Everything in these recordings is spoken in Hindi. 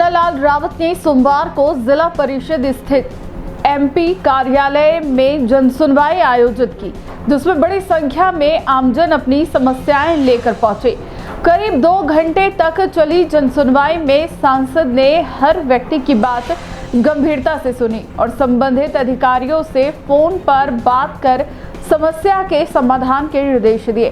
मन्नालाल रावत ने सोमवार को जिला परिषद स्थित एमपी कार्यालय में जनसुनवाई आयोजित की, जिसमें बड़ी संख्या में आमजन अपनी समस्याएं लेकर पहुंचे। करीब 2 घंटे तक चली जनसुनवाई में सांसद ने हर व्यक्ति की बात गंभीरता से सुनी और संबंधित अधिकारियों से फोन पर बात कर समस्या के समाधान के निर्देश दिए।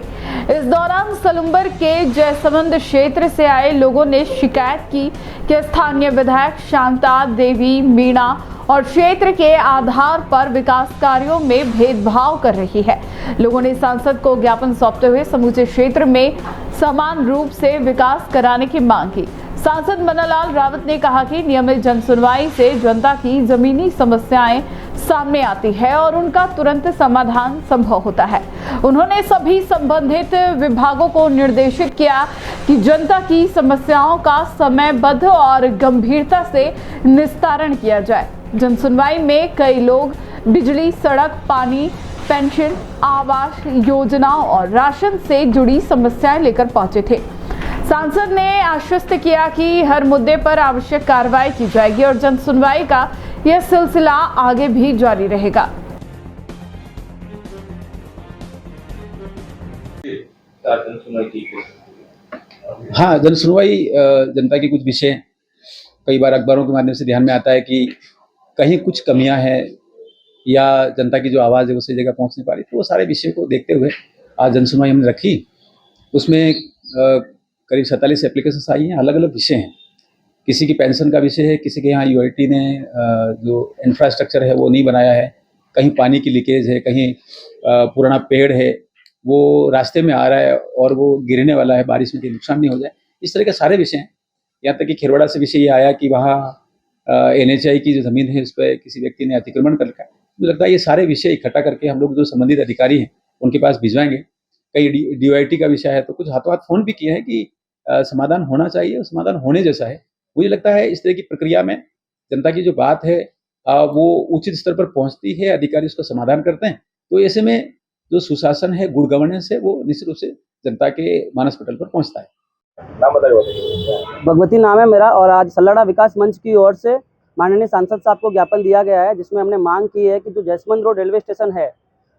इस दौरान सलुम्बर के जयसमंद क्षेत्र से आए लोगों ने शिकायत की कि स्थानीय विधायक शांता देवी मीणा और क्षेत्र के आधार पर विकास कार्यों में भेदभाव कर रही है। लोगों ने सांसद को ज्ञापन सौंपते हुए समूचे क्षेत्र में समान रूप से विकास कराने की मांग की। सांसद मन्नालाल रावत ने कहा कि नियमित जनसुनवाई से जनता की जमीनी समस्याएं सामने आती है और उनका तुरंत समाधान संभव होता है। उन्होंने सभी संबंधित विभागों को निर्देशित किया कि जनता की समस्याओं का समयबद्ध और गंभीरता से निस्तारण किया जाए। जनसुनवाई में कई लोग बिजली, सड़क, पानी, पेंशन, आवास योजनाओं और राशन से जुड़ी समस्याएं लेकर पहुंचे थे। सांसद ने आश्वस्त किया कि हर मुद्दे पर आवश्यक कार्रवाई की जाएगी और जनसुनवाई का यह सिलसिला आगे भी जारी रहेगा। हाँ, जनसुनवाई जनता की कुछ विषय कई बार अखबारों के माध्यम से ध्यान में आता है कि कहीं कुछ कमियां हैं या जनता की जो आवाज़ है वो सही जगह पहुंच नहीं पा रही, तो वो सारे विषय को देखते हुए आज जनसुनवाई हमने रखी। उसमें करीब 47 एप्लीकेशंस आई हैं, अलग अलग विषय हैं। किसी की पेंशन का विषय है, किसी के यहाँ यूआईटी ने जो इंफ्रास्ट्रक्चर है वो नहीं बनाया है, कहीं पानी की लीकेज है, कहीं पुराना पेड़ है वो रास्ते में आ रहा है और वो गिरने वाला है, बारिश में कि नुकसान नहीं हो जाए। इस तरह के सारे विषय हैं। यहाँ तक कि खेरवाड़ा से विषय ये आया कि वहाँ NHI की जो ज़मीन है उस पर किसी व्यक्ति ने अतिक्रमण कर रखा है। मुझे लगता है ये सारे विषय इकट्ठा करके हम लोग जो संबंधित अधिकारी हैं उनके पास भिजवाएंगे। कई DOIT का विषय है तो कुछ हाथों हाथ फोन भी किए हैं कि समाधान होना चाहिए और समाधान होने जैसा है। मुझे लगता है इस तरह की प्रक्रिया में जनता की जो बात है वो उचित स्तर पर पहुंचती है, अधिकारी उसका समाधान करते हैं। तो ऐसे में जो सुशासन है, गुड गवर्नेंस है, वो निश्चित रूप से जनता के मानस पटल पर पहुंचता है। नाम बताइए। भगवती नाम है मेरा और आज सल्लाड़ा विकास मंच की ओर से माननीय सांसद साहब को ज्ञापन दिया गया है, जिसमें हमने मांग की है कि जो जयसमंद रोड रेलवे स्टेशन है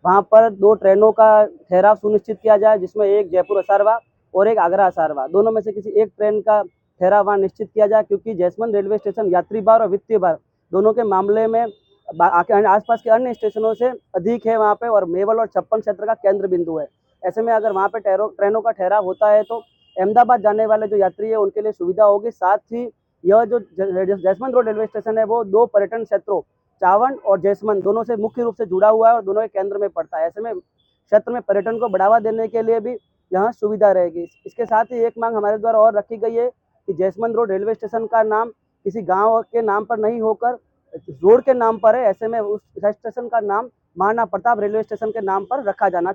वहां पर 2 ट्रेनों का ठहराव सुनिश्चित किया जाए, जिसमें एक जयपुर असारवा और एक आगरा असारवा, दोनों में से किसी एक ट्रेन का ठहराव वहाँ निश्चित किया जाए, क्योंकि जयसमंद रेलवे स्टेशन यात्री भार और वित्तीय भार दोनों के मामले में आसपास के अन्य स्टेशनों से अधिक है वहाँ पे और मेवल और छप्पन क्षेत्र का केंद्र बिंदु है। ऐसे में अगर वहाँ पे ट्रेनों का ठहराव होता है तो अहमदाबाद जाने वाले जो यात्री है उनके लिए सुविधा होगी। साथ ही यह जो जयसमंद रोड रेलवे स्टेशन है वो 2 पर्यटन क्षेत्रों चावंड और जयसमंद दोनों से मुख्य रूप से जुड़ा हुआ है और दोनों के केंद्र में पड़ता है। ऐसे में क्षेत्र में पर्यटन को बढ़ावा देने के लिए भी यहाँ सुविधा रहेगी। इसके साथ ही एक मांग हमारे द्वारा और रखी गई है कि जयसमंद रोड रेलवे स्टेशन का नाम किसी गाँव के नाम पर नहीं होकर रोड के नाम पर है। ऐसे में उस स्टेशन का नाम महाराणा प्रताप रेलवे स्टेशन के नाम पर रखा जाना